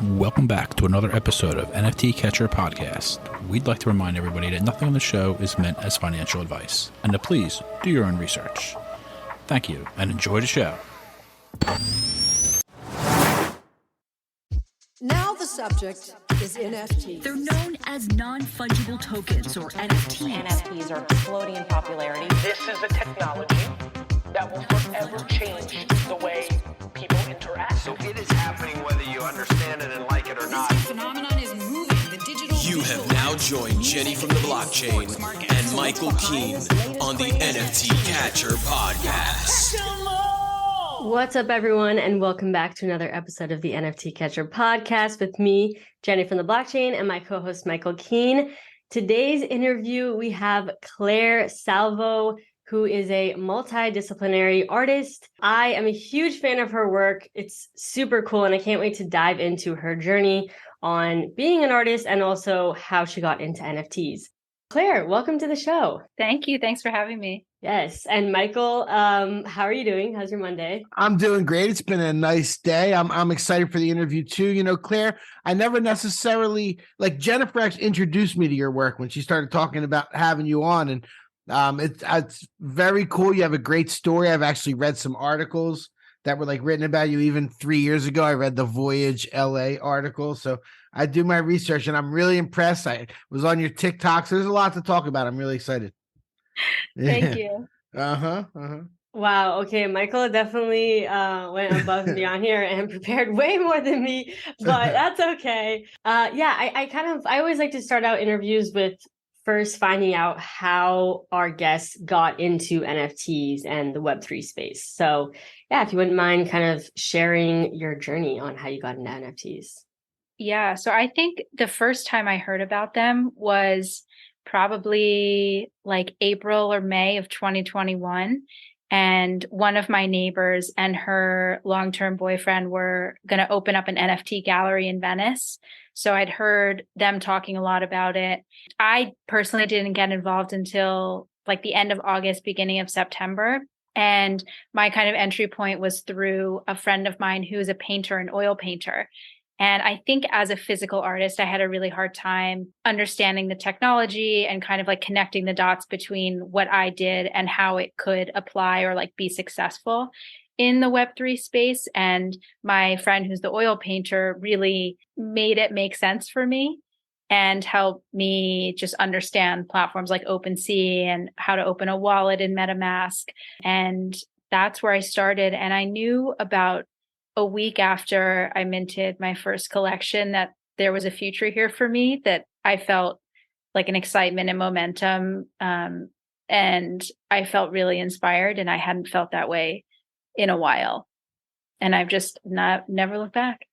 Welcome back to another episode of NFT Catcher Podcast. We'd like to remind everybody that nothing on the show is meant as financial advice, and to please do your own research. Thank you, and enjoy the show. Now the subject is NFTs. They're known as non-fungible tokens, or NFTs. NFTs are exploding in popularity. This is a technology that will forever change the way people interact. So it is happening whether you understand it and like it or not. This phenomenon is moving. The digital. You have now joined Jenny from the blockchain and Michael Keene on the NFT Catcher Podcast. What's up, everyone, and welcome back to another episode of the NFT Catcher Podcast with me, Jenny from the blockchain, and my co-host, Michael Keene. Today's interview, we have Claire Salvo, who is a multidisciplinary artist. I am a huge fan of her work. It's super cool, and I can't wait to dive into her journey on being an artist and also how she got into NFTs. Claire, welcome to the show. Thank you. Thanks for having me. Yes. And Michael, how are you doing? How's your Monday? I'm doing great. It's been a nice day. I'm excited for the interview too. You know, Claire, I never necessarily, like, Jennifer actually introduced me to your work when she started talking about having you on, and it's very cool. You have a great story. I've actually read some articles that were like written about you even 3 years ago. I read the Voyage LA article. So I do my research and I'm really impressed. I was on your TikTok. So there's a lot to talk about. I'm really excited. Thank you. Wow. Okay. Michael definitely went above and beyond here and prepared way more than me, but that's okay. I always like to start out interviews with first finding out how our guests got into NFTs and the Web3 space. So yeah, if you wouldn't mind kind of sharing your journey on how you got into NFTs. Yeah. So I think the first time I heard about them was probably like April or May of 2021. And one of my neighbors and her long-term boyfriend were going to open up an NFT gallery in Venice. So I'd heard them talking a lot about it. I personally didn't get involved until like the end of August, beginning of September. And my kind of entry point was through a friend of mine who's a painter, an oil painter. And I think as a physical artist, I had a really hard time understanding the technology and kind of like connecting the dots between what I did and how it could apply or like be successful in the Web3 space. And my friend who's the oil painter really made it make sense for me and helped me just understand platforms like OpenSea and how to open a wallet in MetaMask. And that's where I started. And I knew about a week after I minted my first collection that there was a future here for me, that I felt like an excitement and momentum. And I felt really inspired, and I hadn't felt that way in a while. And I've just never looked back.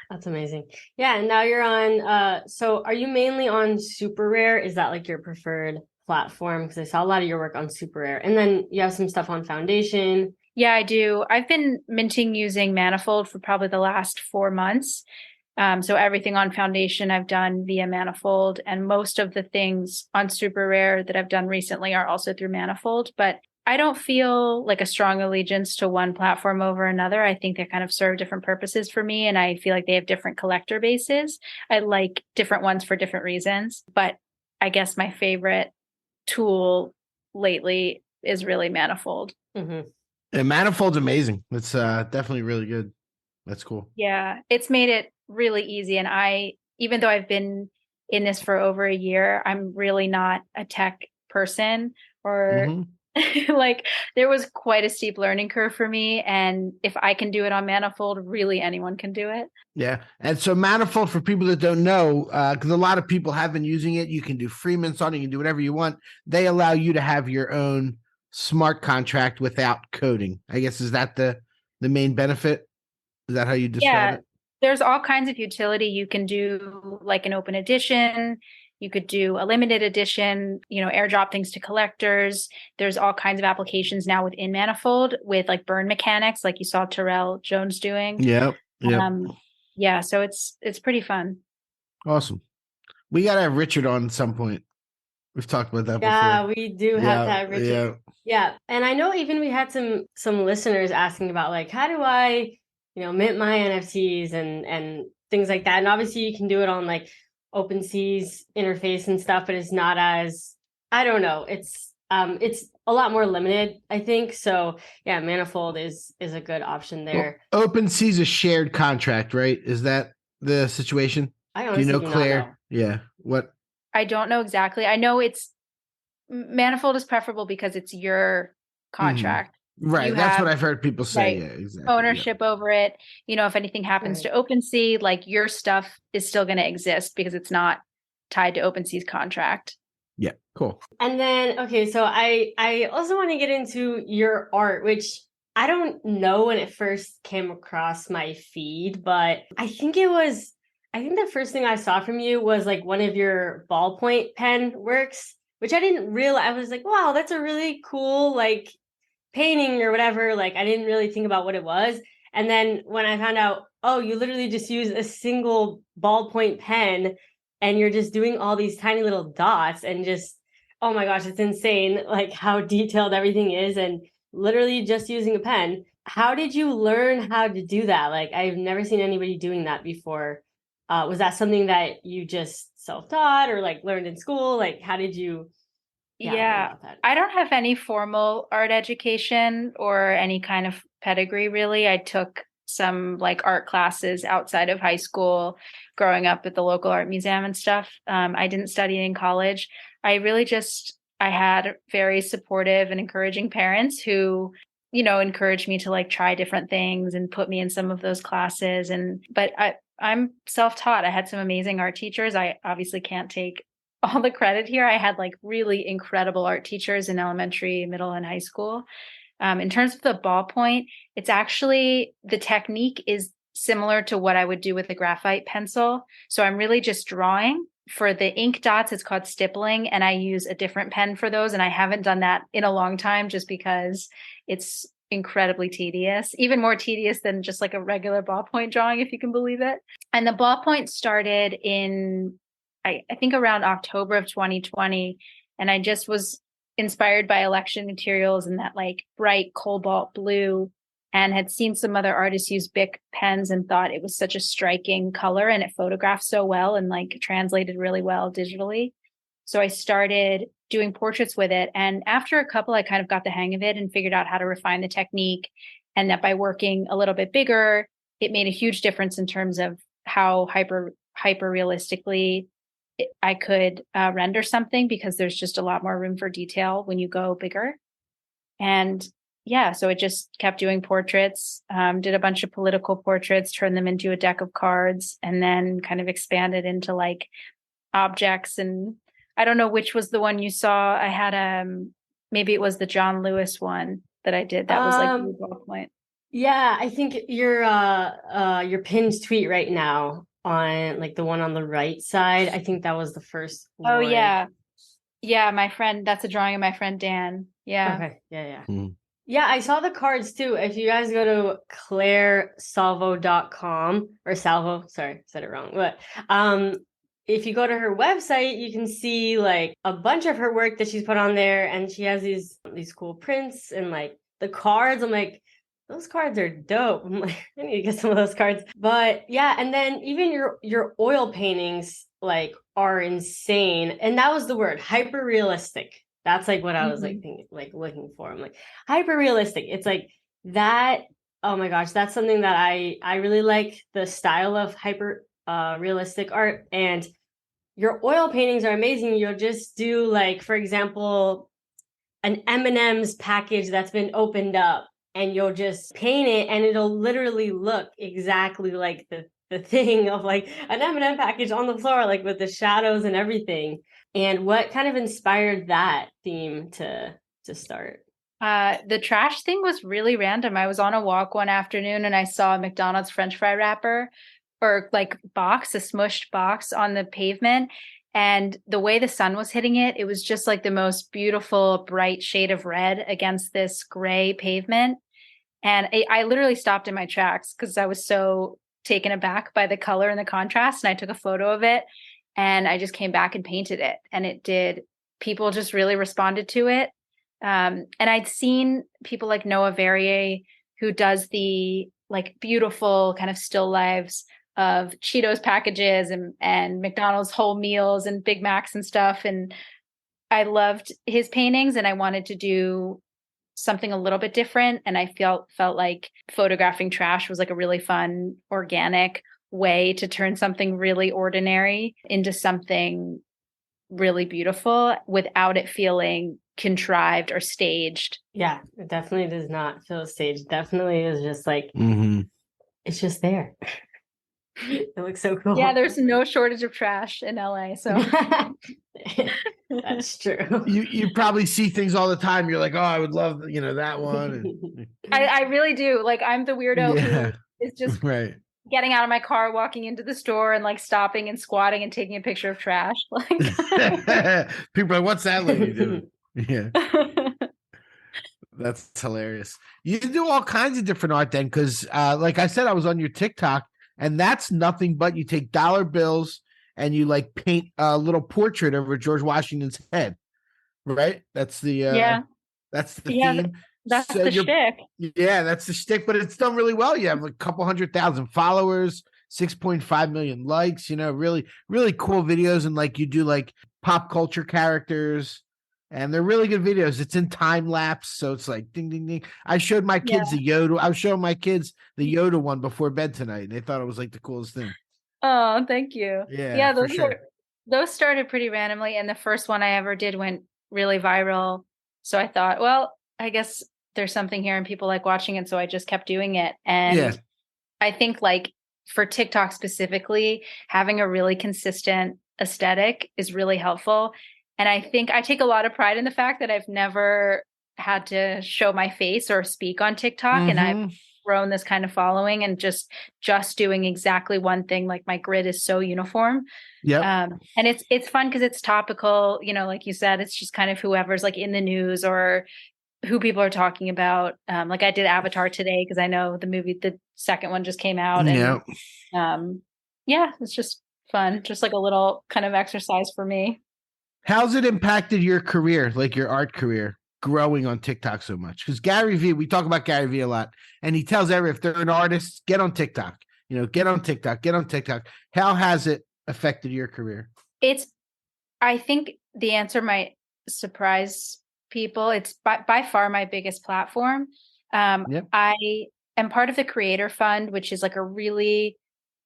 That's amazing. Yeah. And now you're on, so are you mainly on Super Rare? Is that like your preferred platform? Because I saw a lot of your work on Super Rare. And then you have some stuff on Foundation. Yeah, I do. I've been minting using Manifold for probably the last 4 months. So everything on Foundation I've done via Manifold, and most of the things on Super Rare that I've done recently are also through Manifold. But I don't feel like a strong allegiance to one platform over another. I think they kind of serve different purposes for me, and I feel like they have different collector bases. I like different ones for different reasons, but I guess my favorite tool lately is really Manifold. Mm-hmm. And Manifold's amazing. It's definitely really good. That's cool. Yeah, it's made it really easy. And even though I've been in this for over a year, I'm really not a tech person, or like there was quite a steep learning curve for me. And if I can do it on Manifold, really anyone can do it. Yeah. And so Manifold, for people that don't know, because a lot of people have been using it, you can do free mints on it, you can do whatever you want. They allow you to have your own smart contract without coding. I guess, is that the main benefit? Is that how you describe it? There's all kinds of utility. You can do like an open edition. You could do a limited edition, airdrop things to collectors. There's all kinds of applications now within Manifold with like burn mechanics, like you saw Terrell Jones doing. Yep. Yeah. So it's pretty fun. Awesome. We got to have Richard on at some point. We've talked about that before. Yeah, we do have to have Richard. Yeah. And I know even we had some listeners asking about like, how do I mint my NFTs and things like that. And obviously you can do it on like OpenSea's interface and stuff, but it's not as, I don't know. It's a lot more limited, I think. So yeah, Manifold is a good option there. Well, OpenSea's a shared contract, right? Is that the situation? I Do you honestly know, do not Claire? know. Yeah. What? I don't know exactly. I know Manifold is preferable because it's your contract. Right. You That's have, what I've heard people say. right, Yeah, exactly. ownership over it. If anything happens Right. to OpenSea, like your stuff is still going to exist because it's not tied to OpenSea's contract. Yeah. Cool. And then, okay, so I also want to get into your art, which I don't know when it first came across my feed, but I think the first thing I saw from you was like one of your ballpoint pen works, which I didn't realize. I was like, wow, that's a really cool like painting or whatever. Like I didn't really think about what it was. And then when I found out, oh, you literally just use a single ballpoint pen and you're just doing all these tiny little dots and just, oh my gosh, it's insane like how detailed everything is and literally just using a pen. How did you learn how to do that? Like I've never seen anybody doing that before. Was that something that you just self-taught or like learned in school? Like how did you learn about that? I don't have any formal art education or any kind of pedigree really. I took some like art classes outside of high school, growing up at the local art museum and stuff. I didn't study in college. I had very supportive and encouraging parents who, encouraged me to like try different things and put me in some of those classes. But I'm self-taught. I had some amazing art teachers. I obviously can't take all the credit here. I had like really incredible art teachers in elementary, middle, and high school. In terms of the ballpoint, it's actually, the technique is similar to what I would do with a graphite pencil. So I'm really just drawing. For the ink dots, it's called stippling, and I use a different pen for those. And I haven't done that in a long time just because it's incredibly tedious, even more tedious than just like a regular ballpoint drawing, if you can believe it. And the ballpoint started in, I think around October of 2020. And I just was inspired by election materials and that like bright cobalt blue, and had seen some other artists use Bic pens and thought it was such a striking color and it photographed so well and like translated really well digitally. So I started doing portraits with it. And after a couple, I kind of got the hang of it and figured out how to refine the technique. And that by working a little bit bigger, it made a huge difference in terms of how hyper realistically I could render something, because there's just a lot more room for detail when you go bigger. And yeah, so it just kept doing portraits, did a bunch of political portraits, turned them into a deck of cards, and then kind of expanded into like objects. And I don't know which was the one you saw. I had maybe it was the John Lewis one that I did. That was like blue ballpoint. Yeah, I think your pinned tweet right now on like the one on the right side. I think that was the first one. Oh yeah. Yeah, my friend, that's a drawing of my friend Dan. Yeah. Okay. Yeah. Yeah, I saw the cards too. If you guys go to clairesalvo.com or Salvo, sorry, said it wrong. But if you go to her website, you can see like a bunch of her work that she's put on there, and she has these cool prints and like the cards. I'm like, those cards are dope. I'm like, I need to get some of those cards. But yeah, and then even your oil paintings like are insane. And that was the word, hyper realistic. That's like what I was like thinking, like looking for. I'm like hyper realistic. It's like that. Oh my gosh, that's something that I really like, the style of hyper realistic art. And your oil paintings are amazing. You'll just do like, for example, an M&M's package that's been opened up, and you'll just paint it, and it'll literally look exactly like the thing of like an M&M package on the floor, like with the shadows and everything. And what kind of inspired that theme to start? The trash thing was really random. I was on a walk one afternoon and I saw a McDonald's French fry wrapper, or like box, a smushed box on the pavement. And the way the sun was hitting it, it was just like the most beautiful, bright shade of red against this gray pavement. And I literally stopped in my tracks because I was so taken aback by the color and the contrast. And I took a photo of it. And I just came back and painted it. And it did. People just really responded to it. And I'd seen people like Noah Verrier, who does the like beautiful kind of still lives of Cheetos packages and McDonald's whole meals and Big Macs and stuff. And I loved his paintings, and I wanted to do something a little bit different. And I felt like photographing trash was like a really fun, organic way to turn something really ordinary into something really beautiful without it feeling contrived or staged. Yeah, it definitely does not feel staged. Definitely is just like, Mhm. it's just there. It looks so cool. Yeah, there's no shortage of trash in LA. So that's true. You probably see things all the time. You're like, oh, I would love, that one. And, I really do. Like, I'm the weirdo yeah, who is just right. getting out of my car, walking into the store, and like stopping and squatting and taking a picture of trash. Like, People are like, what's that lady doing? Yeah. That's hilarious. You do all kinds of different art then, because like I said, I was on your TikTok, and that's nothing but you take dollar bills and you like paint a little portrait over George Washington's head, right? That's the that's the theme. That's the shtick. Yeah, that's the shtick, but it's done really well. You have like a couple 100,000 followers, 6.5 million likes, really, really cool videos. And like you do like pop culture characters, and they're really good videos. It's in time lapse. So it's like ding, ding, ding. I showed my kids the Yoda. I was showing my kids the Yoda one before bed tonight, and they thought it was like the coolest thing. Oh, thank you. Yeah, those started pretty randomly. And the first one I ever did went really viral. So I thought, well, I guess there's something here and people like watching it. So I just kept doing it. And I think like for TikTok specifically, having a really consistent aesthetic is really helpful. And I think I take a lot of pride in the fact that I've never had to show my face or speak on TikTok. And I've grown this kind of following and just doing exactly one thing. Like my grid is so uniform. Yeah. And it's fun because it's topical, like you said, it's just kind of whoever's like in the news or who people are talking about. Like I did Avatar today because I know the second one just came out. And it's just fun. Just like a little kind of exercise for me. How's it impacted your career, like your art career, growing on TikTok so much? Because Gary Vee, we talk about Gary Vee a lot, and he tells if they're an artist, get on TikTok, get on TikTok. How has it affected your career? I think the answer might surprise people. It's by far my biggest platform. I am part of the Creator Fund, which is like a really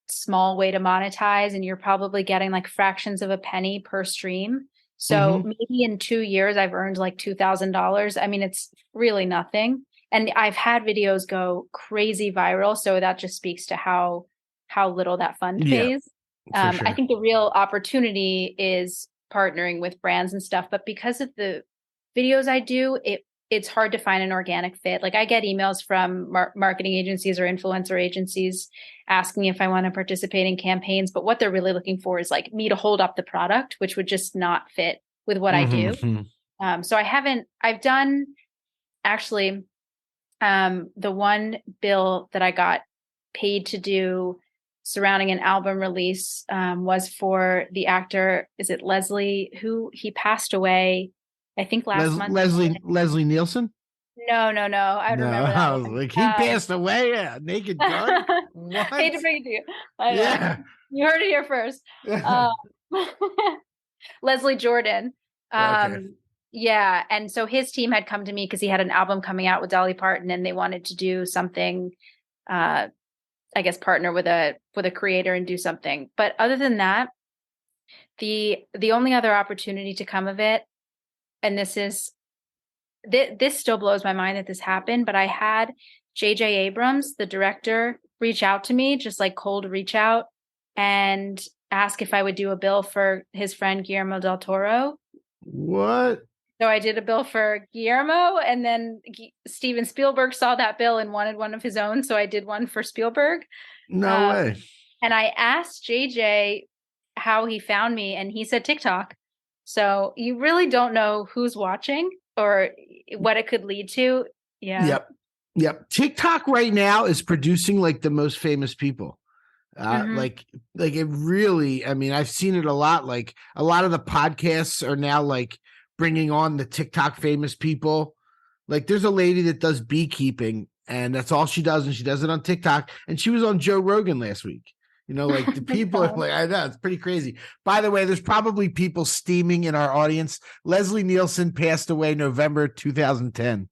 small way to monetize, and you're probably getting like fractions of a penny per stream. So maybe in 2 years, I've earned like $2,000. I mean, it's really nothing. And I've had videos go crazy viral. So that just speaks to how little that fund pays. Sure. I think the real opportunity is partnering with brands and stuff. But because of the videos I do, it's hard to find an organic fit. Like I get emails from marketing agencies or influencer agencies asking if I want to participate in campaigns, but what they're really looking for is like me to hold up the product, which would just not fit with what I do. So I've done actually the one bill that I got paid to do surrounding an album release was for the actor, is it Leslie, who he passed away I think last month. Leslie Nielsen? No. I remember that. I was like, he passed away. Naked Gun. What? Hate to bring it to you. I know. You heard it here first. Leslie Jordan. Yeah. And so his team had come to me because he had an album coming out with Dolly Parton, and they wanted to do something. I guess partner with a creator and do something. But other than that, the only other opportunity to come of it. And this still blows my mind that this happened, but I had J.J. Abrams, the director, reach out to me, just like cold reach out, and ask if I would do a bill for his friend Guillermo del Toro. What? So I did a bill for Guillermo, and then Steven Spielberg saw that bill and wanted one of his own, so I did one for Spielberg. No way. And I asked JJ how he found me, and he said TikTok. So you really don't know who's watching or what it could lead to. Yeah. Yep. TikTok right now is producing like the most famous people. Like it really, I mean, I've seen it a lot. Like a lot of the podcasts are now like bringing on the TikTok famous people. Like there's a lady that does beekeeping and that's all she does. And she does it on TikTok. And she was on Joe Rogan last week. You know, like the people are like, I know it's pretty crazy. By the way, there's probably people steaming in our audience. Leslie Nielsen passed away November 2010.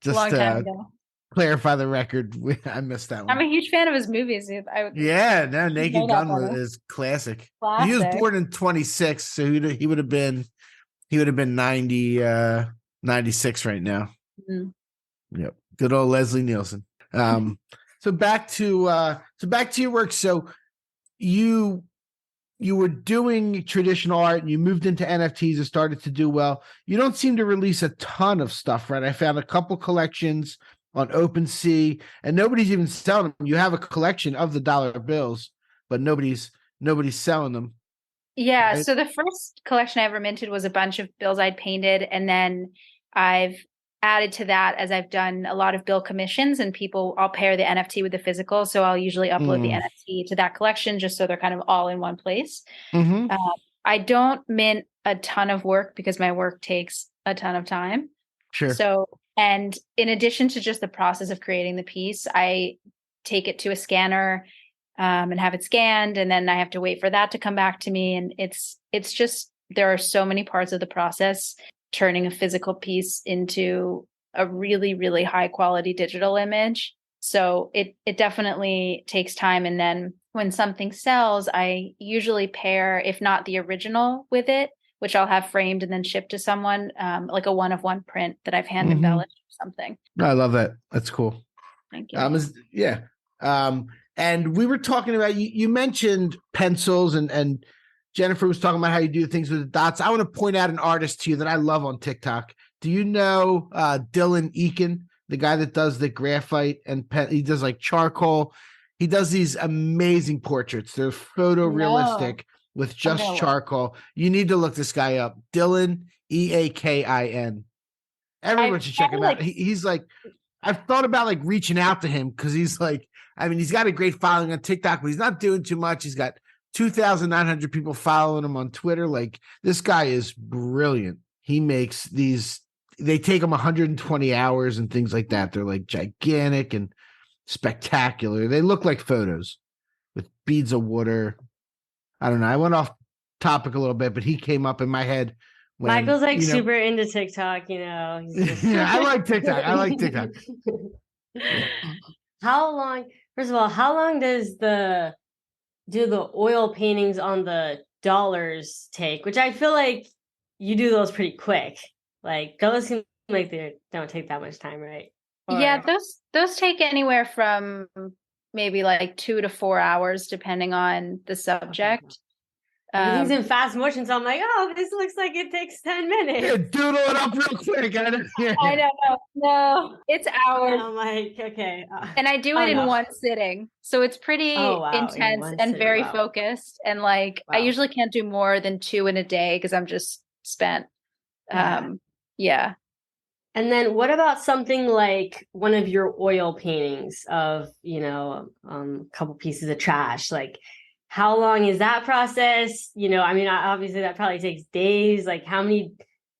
Just Long time ago. Clarify the record. I missed that one. I'm a huge fan of his movies. Naked Gun is classic. He was born in 26, so he would have been 90, 96 right now. Mm-hmm. Yep. Good old Leslie Nielsen. So back to your work. So you were doing traditional art and you moved into NFTs and started to do well. You don't seem to release a ton of stuff, right? I found a couple collections on OpenSea and nobody's even selling them. You have a collection of the dollar bills, but nobody's selling them. Yeah. Right? So the first collection I ever minted was a bunch of bills I'd painted, and then I've added to that as I've done a lot of bill commissions, and I'll pair the NFT with the physical. So I'll usually upload the NFT to that collection just so they're kind of all in one place. Mm-hmm. I don't mint a ton of work because my work takes a ton of time. Sure. So, and in addition to just the process of creating the piece, I take it to a scanner and have it scanned, and then I have to wait for that to come back to me. And it's just, there are so many parts of the process turning a physical piece into a really, really high quality digital image. So it definitely takes time. And then when something sells, I usually pair, if not the original with it, which I'll have framed and then shipped to someone, like a 1-of-1 print that I've hand embellished or something. I love that. That's cool. Thank you. And we were talking about, you mentioned pencils and Jennifer was talking about how you do things with the dots. I want to point out an artist to you that I love on TikTok. Do you know Dylan Eakin, the guy that does the graphite and he does like charcoal? He does these amazing portraits. They're photorealistic with just charcoal. You need to look this guy up. Dylan, Eakin. Everyone should check him out. He's like, I've thought about like reaching out to him because he's like, I mean, he's got a great following on TikTok, but he's not doing too much. He's got 2,900 people following him on Twitter. Like, this guy is brilliant. He makes these, they take him 120 hours and things like that. They're like gigantic and spectacular. They look like photos with beads of water. I don't know. I went off topic a little bit, but he came up in my head. Michael's like super into TikTok, He's just... Yeah, I like TikTok. How long, first of all, how long does do the oil paintings on the dollars take? Which I feel like you do those pretty quick. Like, those seem like they don't take that much time, right? Yeah, those take anywhere from maybe like 2 to 4 hours, depending on the subject. Everything's in fast motion, so I'm like, oh, this looks like it takes 10 minutes. Yeah, doodle it up real quick. I know. No, it's hours. I'm like, okay. And I do it in one sitting. So it's pretty intense and very focused. And like, I usually can't do more than 2 in a day because I'm just spent. Yeah. And then what about something like one of your oil paintings of, a couple pieces of trash? Like, how long is that process? I mean, obviously that probably takes days. Like, how many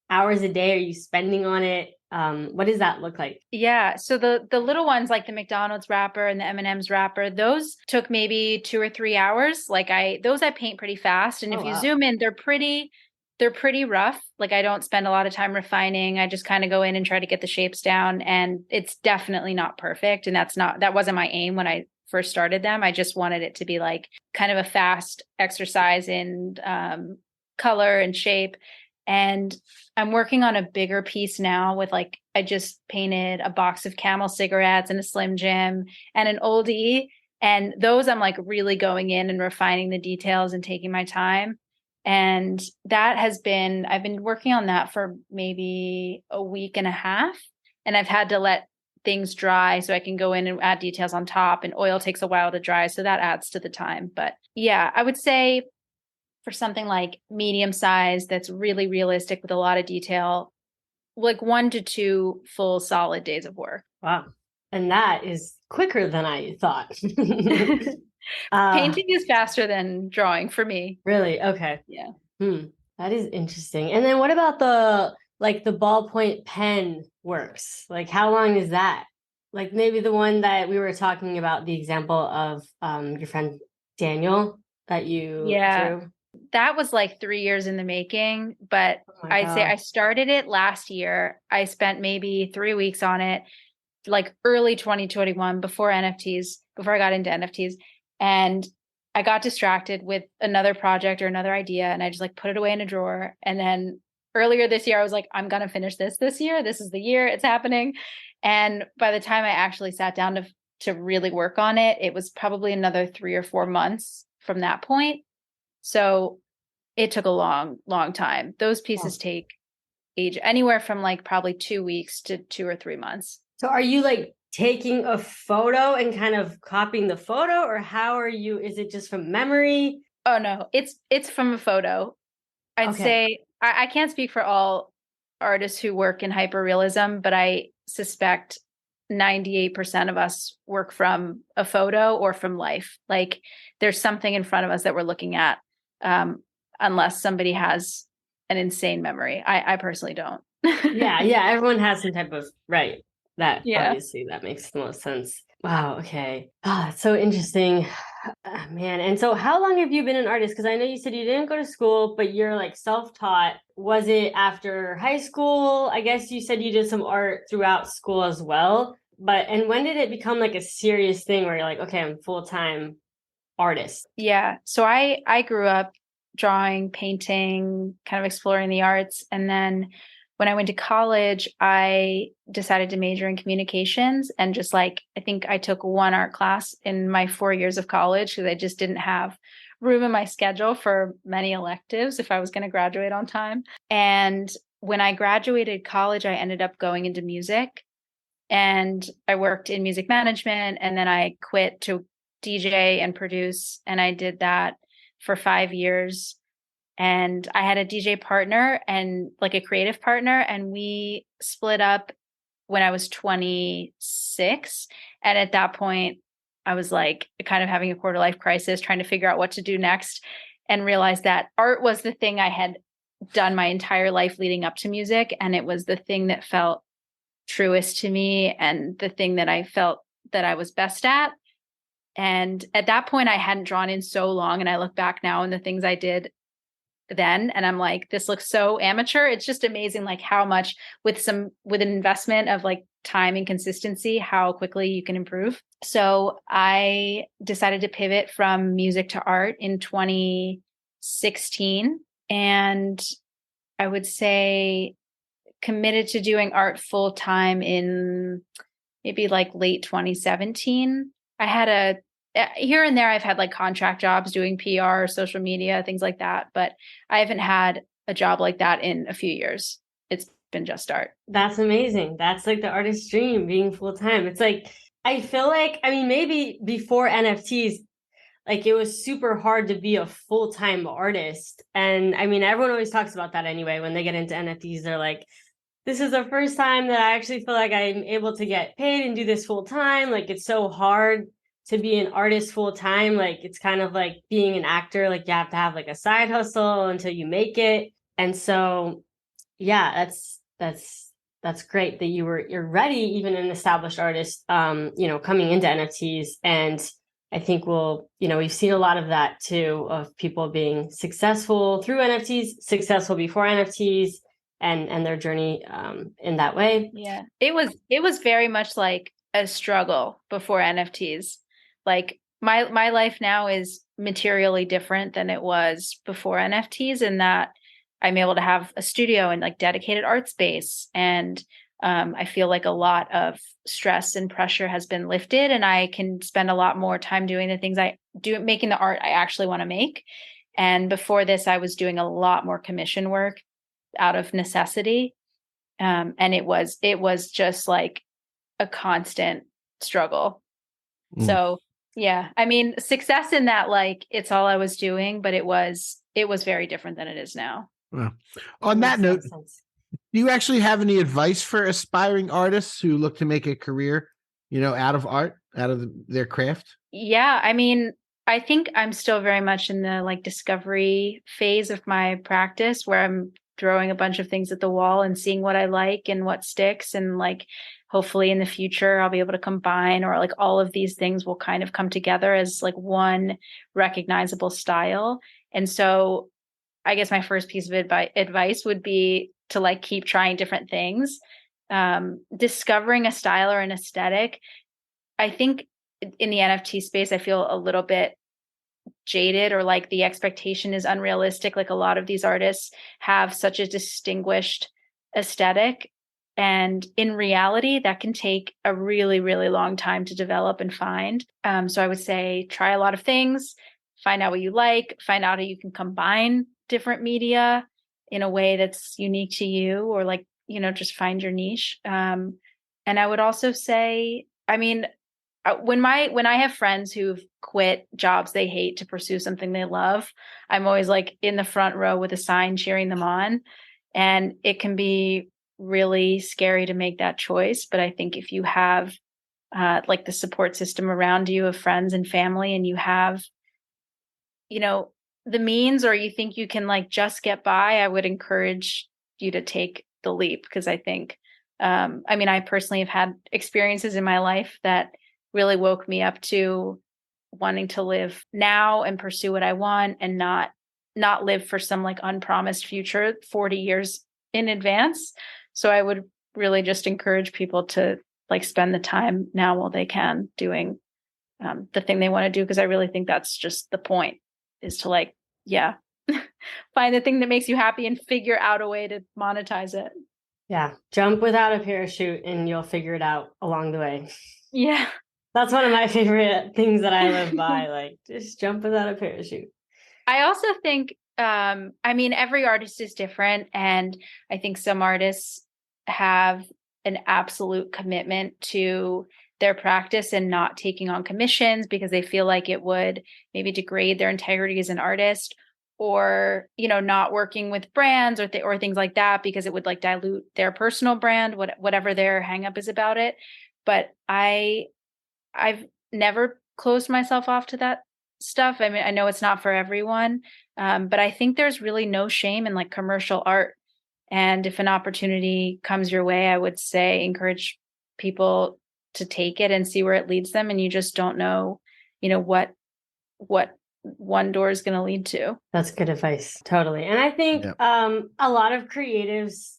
hours a day are you spending on it? What does that look like? Yeah. So the little ones, like the McDonald's wrapper and the M&M's wrapper, those took maybe 2 or 3 hours. Like I paint pretty fast. And if you zoom in, they're pretty rough. Like, I don't spend a lot of time refining. I just kind of go in and try to get the shapes down, and it's definitely not perfect. And that wasn't my aim when I first started them. I just wanted it to be like kind of a fast exercise in color and shape. And I'm working on a bigger piece now with like, I just painted a box of Camel cigarettes and a Slim Jim and an oldie. And those I'm like really going in and refining the details and taking my time. And I've been working on that for maybe a week and a half. And I've had to let things dry so I can go in and add details on top, and oil takes a while to dry. So that adds to the time. But yeah, I would say for something like medium size, that's really realistic with a lot of detail, like 1 to 2 full solid days of work. Wow. And that is quicker than I thought. Painting is faster than drawing for me. Really? Okay. Yeah. That is interesting. And then what about the ballpoint pen works? Like, how long is that? Like maybe the one that we were talking about, the example of your friend Daniel that you drew. That was like 3 years in the making, but I'd say I started it last year. I spent maybe 3 weeks on it, like early 2021 before NFTs, before I got into NFTs. And I got distracted with another project or another idea, and I just like put it away in a drawer. And then earlier this year, I was like, I'm going to finish this year. This is the year it's happening. And by the time I actually sat down to really work on it, it was probably another 3 or 4 months from that point. So it took a long, long time. Those pieces take age, anywhere from like probably 2 weeks to 2 or 3 months. So are you like taking a photo and kind of copying the photo, or how are you? Is it just from memory? Oh no, it's from a photo. I'd say I can't speak for all artists who work in hyperrealism, but I suspect 98% of us work from a photo or from life. Like there's something in front of us that we're looking at, unless somebody has an insane memory. I personally don't. Yeah. Everyone has some type of that obviously that makes the most sense. Wow. Okay. It's so interesting, man. And so how long have you been an artist? Because I know you said you didn't go to school, but you're like self-taught. Was it after high school? I guess you said you did some art throughout school as well. And when did it become like a serious thing where you're like, okay, I'm full-time artist? Yeah. So I grew up drawing, painting, kind of exploring the arts. And then when I went to college, I decided to major in communications, and just like, I think I took one art class in my 4 years of college because I just didn't have room in my schedule for many electives if I was going to graduate on time. And when I graduated college, I ended up going into music, and I worked in music management, and then I quit to DJ and produce. And I did that for 5 years. And I had a DJ partner and like a creative partner, and we split up when I was 26. And at that point, I was like kind of having a quarter life crisis, trying to figure out what to do next, and realized that art was the thing I had done my entire life leading up to music. And it was the thing that felt truest to me and the thing that I felt that I was best at. And at that point, I hadn't drawn in so long. And I look back now and the things I did then, and I'm like, this looks so amateur. It's just amazing, like how much with an investment of like time and consistency, how quickly you can improve. So I decided to pivot from music to art in 2016. And I would say committed to doing art full time in maybe like late 2017. I had here and there, I've had like contract jobs doing PR, social media, things like that. But I haven't had a job like that in a few years. It's been just art. That's amazing. That's like the artist's dream, being full time. It's like, I feel like, I mean, maybe before NFTs, like it was super hard to be a full-time artist. And I mean, everyone always talks about that anyway. When they get into NFTs, they're like, this is the first time that I actually feel like I'm able to get paid and do this full time. Like it's so hard to be an artist full time. Like it's kind of like being an actor. Like you have to have like a side hustle until you make it. And so, yeah, that's great that you're ready, even an established artist, coming into NFTs. And I think we've seen a lot of that too, of people being successful through NFTs, successful before NFTs, and their journey in that way. Yeah, it was very much like a struggle before NFTs. Like my life now is materially different than it was before NFTs, in that I'm able to have a studio and like dedicated art space. And I feel like a lot of stress and pressure has been lifted, and I can spend a lot more time doing the things I do, making the art I actually want to make. And before this, I was doing a lot more commission work out of necessity. And it was just like a constant struggle. So yeah, I mean, success in that, like it's all I was doing, but it was very different than it is now. Well, on that note, do you actually have any advice for aspiring artists who look to make a career, out of art, out of their craft? Yeah, I mean, I think I'm still very much in the like discovery phase of my practice, where I'm throwing a bunch of things at the wall and seeing what I like and what sticks. And like, hopefully in the future I'll be able to combine, or like all of these things will kind of come together as like one recognizable style. And so I guess my first piece of advice would be to like keep trying different things. Discovering a style or an aesthetic. I think in the NFT space, I feel a little bit jaded, or like the expectation is unrealistic. Like a lot of these artists have such a distinguished aesthetic, and in reality that can take a really, really long time to develop and find. So I would say try a lot of things, find out what you like, find out how you can combine different media in a way that's unique to you, or like, just find your niche. And I would also say, I mean, when I have friends who've quit jobs they hate to pursue something they love, I'm always like in the front row with a sign cheering them on. And it can be really scary to make that choice. But I think if you have like the support system around you of friends and family, and you have, the means, or you think you can like just get by, I would encourage you to take the leap. Because I think, I personally have had experiences in my life that really woke me up to wanting to live now and pursue what I want, and not live for some like unpromised future 40 years in advance. So I would really just encourage people to like spend the time now while they can doing the thing they want to do. Because I really think that's just the point, is to like, find the thing that makes you happy and figure out a way to monetize it. Yeah. Jump without a parachute and you'll figure it out along the way. Yeah. That's one of my favorite things that I live by. Like, just jump without a parachute. I also think, every artist is different. And I think some artists have an absolute commitment to their practice and not taking on commissions because they feel like it would maybe degrade their integrity as an artist, or, not working with brands or things like that because it would like dilute their personal brand, whatever their hang up is about it. But I've never closed myself off to that stuff. I mean, I know it's not for everyone, but I think there's really no shame in like commercial art. And if an opportunity comes your way, I would say encourage people to take it and see where it leads them. And you just don't know, what one door is going to lead to. That's good advice. Totally. And I think a lot of creatives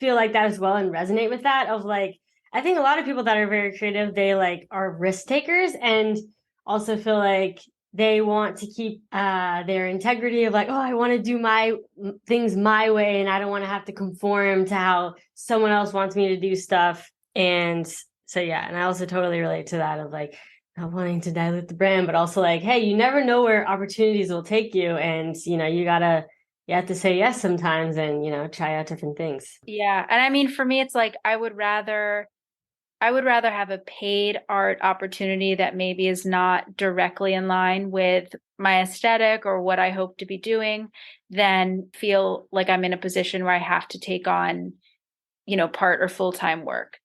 feel like that as well and resonate with that of like, I think a lot of people that are very creative, they like are risk takers and also feel like they want to keep their integrity of like, oh, I want to do my things my way and I don't want to have to conform to how someone else wants me to do stuff. And so, and I also totally relate to that of like not wanting to dilute the brand, but also like, hey, you never know where opportunities will take you. And, you have to say yes sometimes and, try out different things. Yeah. And for me, it's like, I would rather have a paid art opportunity that maybe is not directly in line with my aesthetic or what I hope to be doing than feel like I'm in a position where I have to take on, part or full-time work.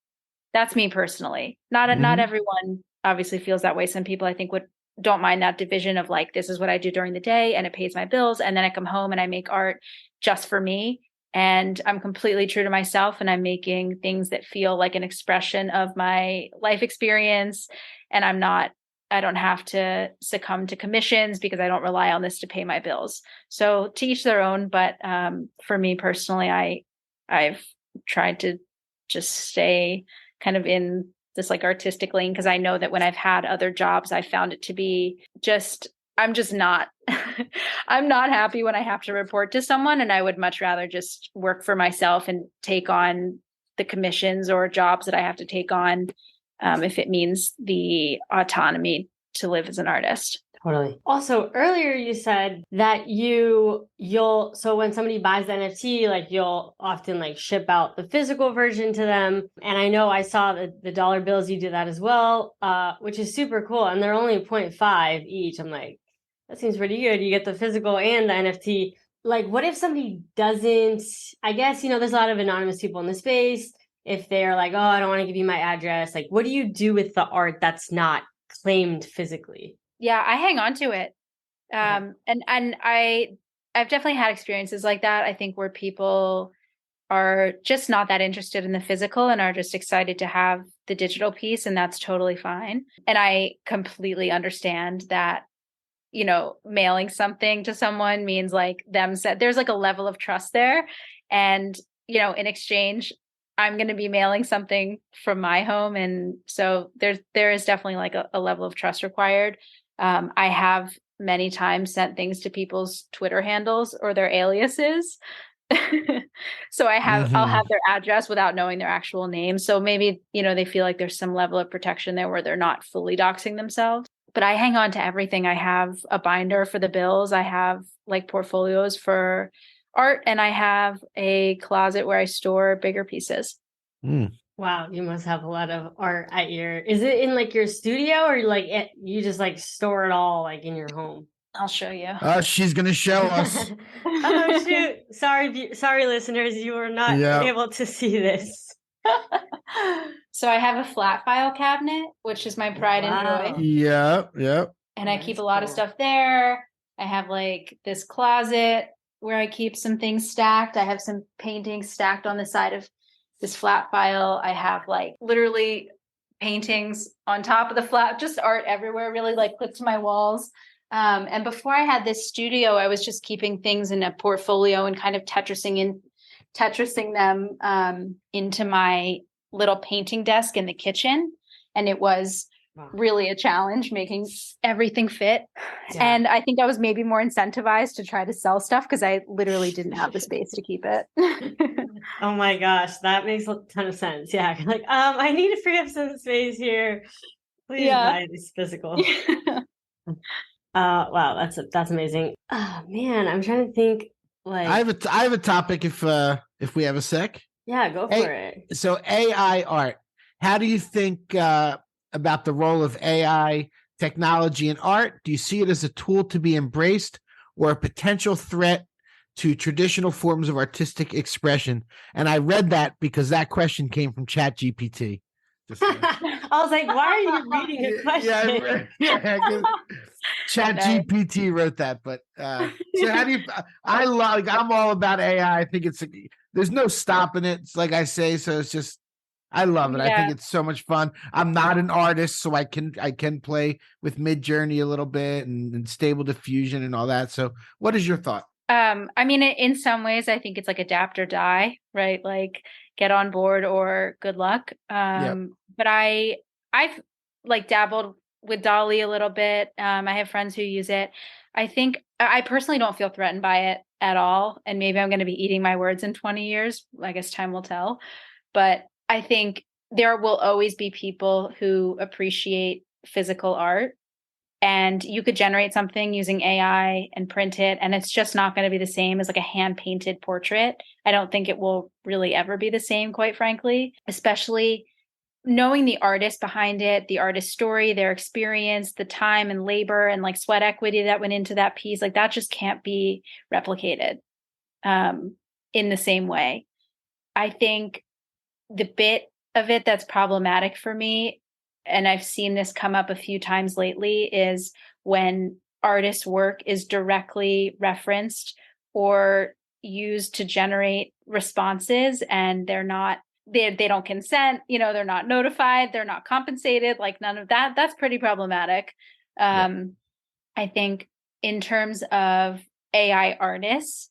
That's me personally. Not everyone obviously feels that way. Some people I think don't mind that division of like, this is what I do during the day and it pays my bills. And then I come home and I make art just for me. And I'm completely true to myself and I'm making things that feel like an expression of my life experience. And I don't have to succumb to commissions because I don't rely on this to pay my bills. So to each their own. But for me personally, I've tried to just stay kind of in this like artistic lane because I know that when I've had other jobs, I found it to be I'm just not, I'm not happy when I have to report to someone, and I would much rather just work for myself and take on the commissions or jobs that I have to take on if it means the autonomy to live as an artist. Totally. Also, earlier you said that so when somebody buys the NFT, like you'll often like ship out the physical version to them. And I know I saw the dollar bills, you do that as well, which is super cool. And they're only 0.5 each. I'm like, that seems pretty good. You get the physical and the NFT. Like, what if somebody doesn't, I guess, there's a lot of anonymous people in the space. If they're like, oh, I don't want to give you my address. Like, what do you do with the art that's not claimed physically? Yeah, I hang on to it. And I've definitely had experiences like that. I think where people are just not that interested in the physical and are just excited to have the digital piece, and that's totally fine. And I completely understand that, you know, mailing something to someone means like them said there's like a level of trust there. And, you know, in exchange, I'm going to be mailing something from my home. And so there is definitely like a level of trust required. I have many times sent things to people's Twitter handles or their aliases. So I'll have their address without knowing their actual name. So maybe, you know, they feel like there's some level of protection there where they're not fully doxing themselves. But I hang on to everything. I have a binder for the bills. I have like portfolios for art, and I have a closet where I store bigger pieces. Wow, you must have a lot of art at is it in like your studio, or like you just like store it all like in your home? I'll show you. She's gonna show us. Oh shoot! Sorry, listeners, you were not able to see this. So I have a flat file cabinet, which is my pride and joy. Yeah. And I keep a lot of stuff there. I have like this closet where I keep some things stacked. I have some paintings stacked on the side of this flat file. I have like literally paintings on top of the flat, just art everywhere, really like clipped to my walls. And before I had this studio, I was just keeping things in a portfolio and kind of tetrising them into my little painting desk in the kitchen. And it was really a challenge making everything fit. Yeah. And I think I was maybe more incentivized to try to sell stuff because I literally didn't have the space to keep it. Oh my gosh, that makes a ton of sense. Yeah. Like, I need to free up some space here. Please buy this physical. Wow, that's amazing. Oh man, I'm trying to think. Like, I have a topic if we have a sec. Yeah, go for it. So AI art. How do you think about the role of AI technology in art? Do you see it as a tool to be embraced or a potential threat to traditional forms of artistic expression? And I read that because that question came from ChatGPT. I was like, why are you reading a question? ChatGPT wrote that, but so how do you? I'm all about AI. I think there's no stopping it. It's like I say, so it's just I love it. Yeah. I think it's so much fun. I'm not an artist, so I can play with Midjourney a little bit and Stable Diffusion and all that. So, what is your thought? I mean, in some ways, I think it's like adapt or die, right? Like get on board or good luck. But I've like dabbled with Dolly a little bit. I have friends who use it. I think I personally don't feel threatened by it at all. And maybe I'm going to be eating my words in 20 years. I guess time will tell. But I think there will always be people who appreciate physical art. And you could generate something using AI and print it, and it's just not going to be the same as like a hand-painted portrait. I don't think it will really ever be the same, quite frankly, especially knowing the artist behind it, the artist's story, their experience, the time and labor and like sweat equity that went into that piece. Like that just can't be replicated in the same way. I think the bit of it that's problematic for me, and I've seen this come up a few times lately, is when artists' work is directly referenced or used to generate responses and they don't consent, they're not notified, they're not compensated, like none of that. That's pretty problematic. I think in terms of AI artists,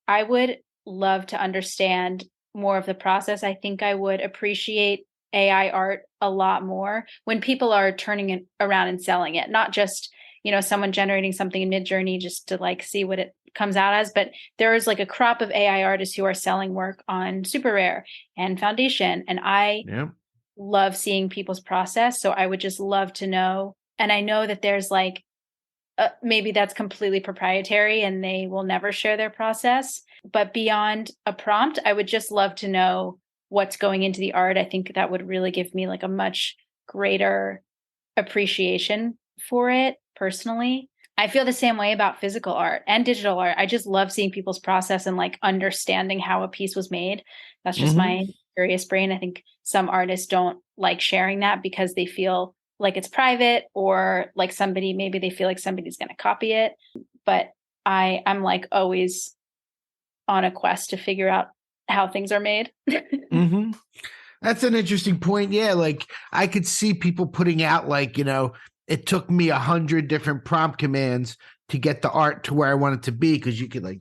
I would love to understand more of the process. I think I would appreciate AI art a lot more when people are turning it around and selling it, not just, someone generating something in Midjourney just to like see what it comes out as, but there is like a crop of AI artists who are selling work on Super Rare and Foundation. And I love seeing people's process. So I would just love to know. And I know that there's like, maybe that's completely proprietary and they will never share their process, but beyond a prompt, I would just love to know what's going into the art. I think that would really give me like a much greater appreciation for it personally. I feel the same way about physical art and digital art. I just love seeing people's process and like understanding how a piece was made. That's just my curious brain. I think some artists don't like sharing that because they feel like it's private or like maybe they feel like somebody's going to copy it. But I'm like always on a quest to figure out how things are made. Mm-hmm. That's an interesting point. Yeah, like I could see people putting out like, it took me 100 different prompt commands to get the art to where I want it to be, because you could like,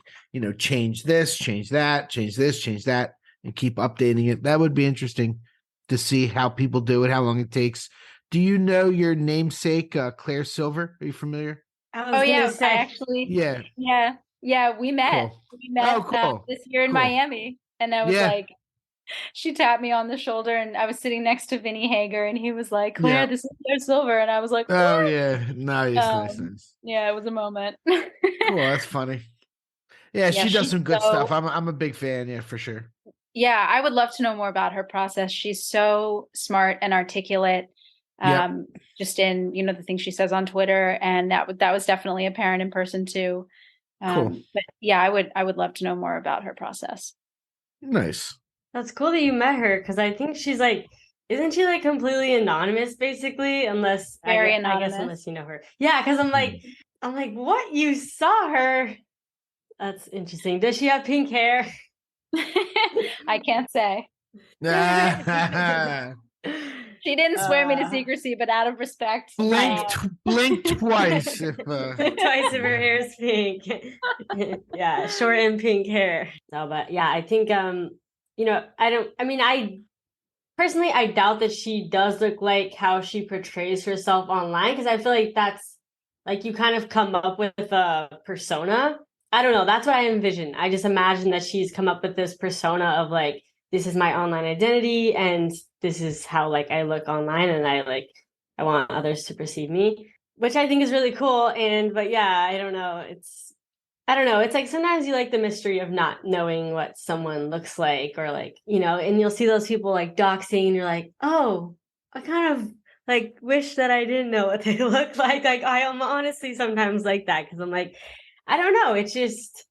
change this, change that, change this, change that, and keep updating it. That would be interesting to see how people do it, how long it takes. Do you know your namesake, Claire Silver? Are you familiar? Oh yeah, I actually, yeah, we met. Cool. We met cool. this year in Cool. Miami, and I was like, she tapped me on the shoulder, and I was sitting next to Vinny Hager, and he was like, Claire, this is Claire Silver, and I was like, what? Oh yeah, nice. Yeah, it was a moment. Cool, that's funny. Yeah, she does some good stuff. I'm a big fan. Yeah, for sure. Yeah, I would love to know more about her process. She's so smart and articulate. Just in the things she says on Twitter, and that was definitely apparent in person too. Cool. But yeah, I would love to know more about her process. Nice. That's cool that you met her, because I think she's like, isn't she like completely anonymous basically? Unless anonymous. I guess unless you know her. Yeah, because I'm like, what? You saw her? That's interesting. Does she have pink hair? I can't say. She didn't swear me to secrecy, but out of respect, blink twice if twice if her hair is pink. Yeah, short and pink hair. No, but yeah, I think I personally doubt that she does look like how she portrays herself online, because I feel like that's like you kind of come up with a persona. I don't know. That's what I envision. I just imagine that she's come up with this persona of like, this is my online identity, and this is how like I look online, and I want others to perceive me, which I think is really cool. But yeah, I don't know. It's like sometimes you like the mystery of not knowing what someone looks like, or like, and you'll see those people like doxing, and you're like, oh, I kind of like wish that I didn't know what they look like. Like I am honestly sometimes like that, because I'm like, I don't know. It's just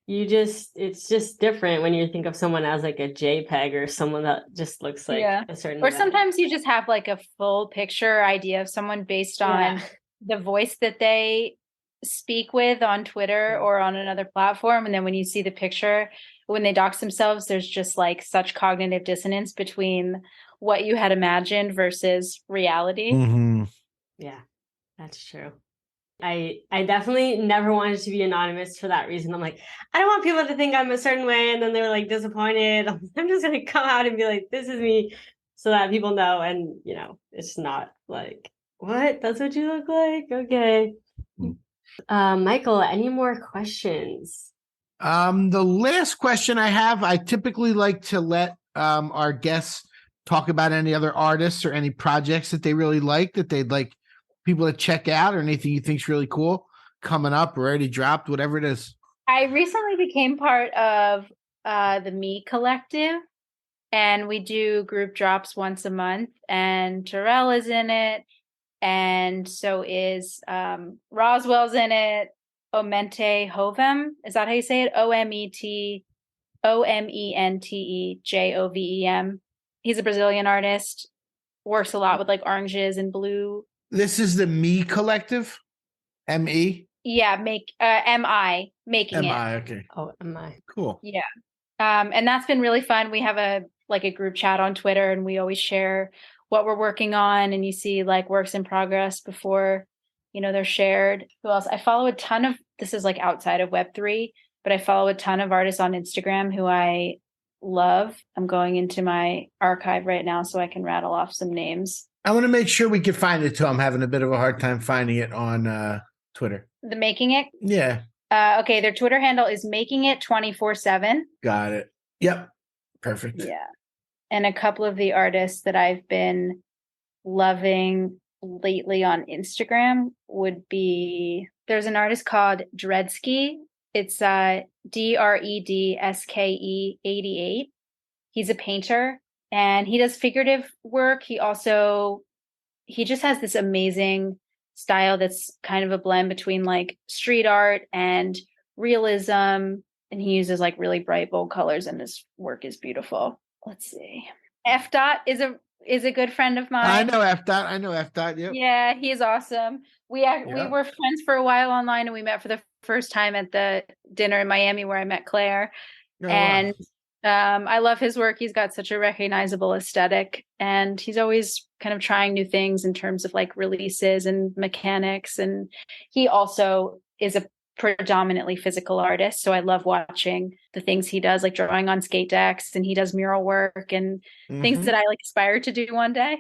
it's just different when you think of someone as like a JPEG or someone that just looks like a certain or sometimes you just have like a full picture idea of someone based on the voice that they speak with on Twitter or on another platform. And then when you see the picture, when they dox themselves, there's just like such cognitive dissonance between what you had imagined versus reality. Mm-hmm. Yeah, that's true. I definitely never wanted to be anonymous for that reason. I'm like, I don't want people to think I'm a certain way, and then they're like disappointed. I'm just going to come out and be like, this is me, so that people know. And, it's not like, what? That's what you look like? Okay. Michael, any more questions? The last question I have, I typically like to let our guests talk about any other artists or any projects that they really like, that they'd like people to check out, or anything you think's really cool coming up or already dropped, whatever it is. I recently became part of the Me Collective, and we do group drops once a month, and Terrell is in it, and so is Roswell's in it. Omente Hovem, is that how you say it? OMENTEJOVEM. He's a Brazilian artist, works a lot with like oranges and blue. This is the Me Collective? M-E? Yeah, M-I, making it. M-I, okay. Oh, M-I. Cool. Yeah. And that's been really fun. We have a group chat on Twitter, and we always share what we're working on, and you see like works in progress before, they're shared. Who else? I follow a ton of, this is like outside of Web3, but I follow a ton of artists on Instagram who I love. I'm going into my archive right now so I can rattle off some names. I want to make sure we can find it too. I'm having a bit of a hard time finding it on Twitter. The Making It? Yeah. Okay, their Twitter handle is Making It 24/7. Got it. Yep. Perfect. Yeah. And a couple of the artists that I've been loving lately on Instagram would be, there's an artist called Dredsky. It's DREDSKE 88. He's a painter, and he does figurative work. He just has this amazing style that's kind of a blend between like street art and realism. And he uses like really bright, bold colors, and his work is beautiful. Let's see. F. Dot is a good friend of mine. I know F. Dot. Yep. Yeah, he's awesome. We were friends for a while online, and we met for the first time at the dinner in Miami where I met Claire. Oh, and I love his work. He's got such a recognizable aesthetic, and he's always kind of trying new things in terms of like releases and mechanics. And he also is a predominantly physical artist. So I love watching the things he does, like drawing on skate decks, and he does mural work and things that I like aspire to do one day.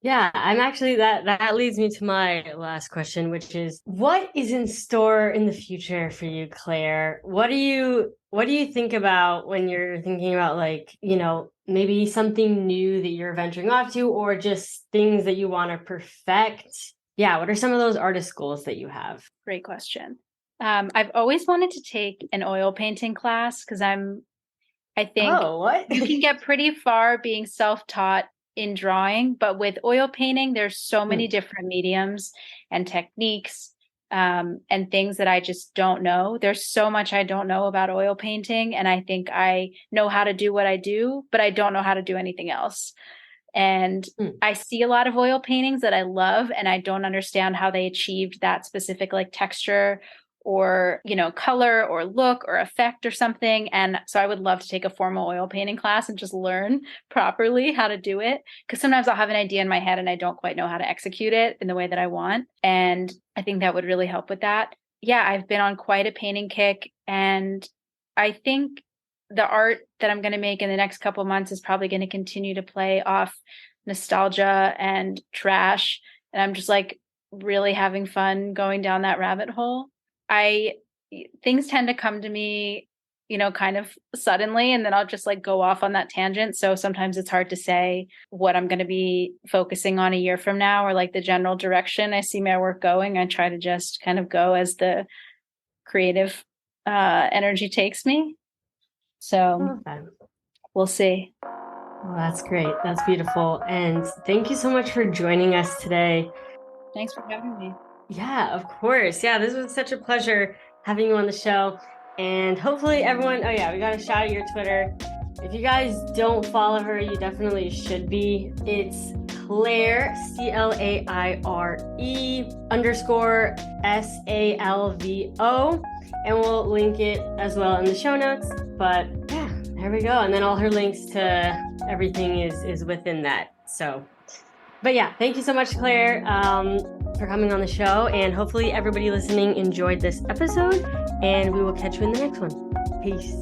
Yeah, I'm actually that leads me to my last question, which is what is in store in the future for you, Claire? What do you think about when you're thinking about like, you know, maybe something new that you're venturing off to, or just things that you want to perfect? Yeah, what are some of those artist goals that you have? Great question. I've always wanted to take an oil painting class because I think you can get pretty far being self-taught in drawing, but with oil painting, there's so many different mediums and techniques and things that I just don't know. There's so much I don't know about oil painting, and I think I know how to do what I do, but I don't know how to do anything else. And I see a lot of oil paintings that I love, and I don't understand how they achieved that specific like texture or, you know, color or look or effect or something. And so I would love to take a formal oil painting class and just learn properly how to do it. Because sometimes I'll have an idea in my head and I don't quite know how to execute it in the way that I want. And I think that would really help with that. Yeah, I've been on quite a painting kick. And I think the art that I'm going to make in the next couple of months is probably going to continue to play off nostalgia and trash. And I'm just like really having fun going down that rabbit hole. Things tend to come to me, you know, kind of suddenly, and then I'll just like go off on that tangent. So sometimes it's hard to say what I'm going to be focusing on a year from now, or like the general direction I see my work going. I try to just kind of go as the creative energy takes me. So we'll see. Well, that's great. That's beautiful. And thank you so much for joining us today. Thanks for having me. Yeah, of course. Yeah, this was such a pleasure having you on the show. And hopefully everyone, oh yeah, we got to shout out your Twitter. If you guys don't follow her, you definitely should be. It's Claire, CLAIRE _SALVO. And we'll link it as well in the show notes. But yeah, there we go. And then all her links to everything is within that. So, but yeah, thank you so much, Claire, for coming on the show. And hopefully everybody listening enjoyed this episode. And we will catch you in the next one. Peace.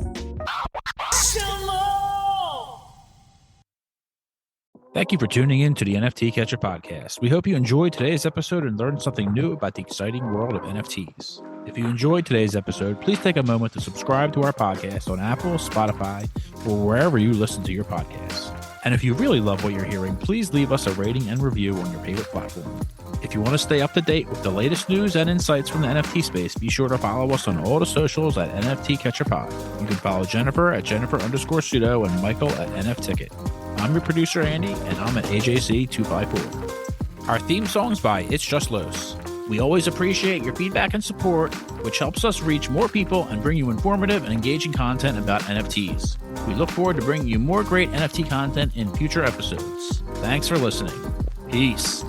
Thank you for tuning in to the NFT Catcher podcast. We hope you enjoyed today's episode and learned something new about the exciting world of NFTs. If you enjoyed today's episode, please take a moment to subscribe to our podcast on Apple, Spotify, or wherever you listen to your podcasts. And if you really love what you're hearing, please leave us a rating and review on your favorite platform. If you want to stay up to date with the latest news and insights from the NFT space, be sure to follow us on all the socials at NFT Catcher Pod. You can follow Jennifer at Jennifer_pseudo and Michael at NFTicket. I'm your producer, Andy, and I'm at AJC254. Our theme song's by It's Just Los. We always appreciate your feedback and support, which helps us reach more people and bring you informative and engaging content about NFTs. We look forward to bringing you more great NFT content in future episodes. Thanks for listening. Peace.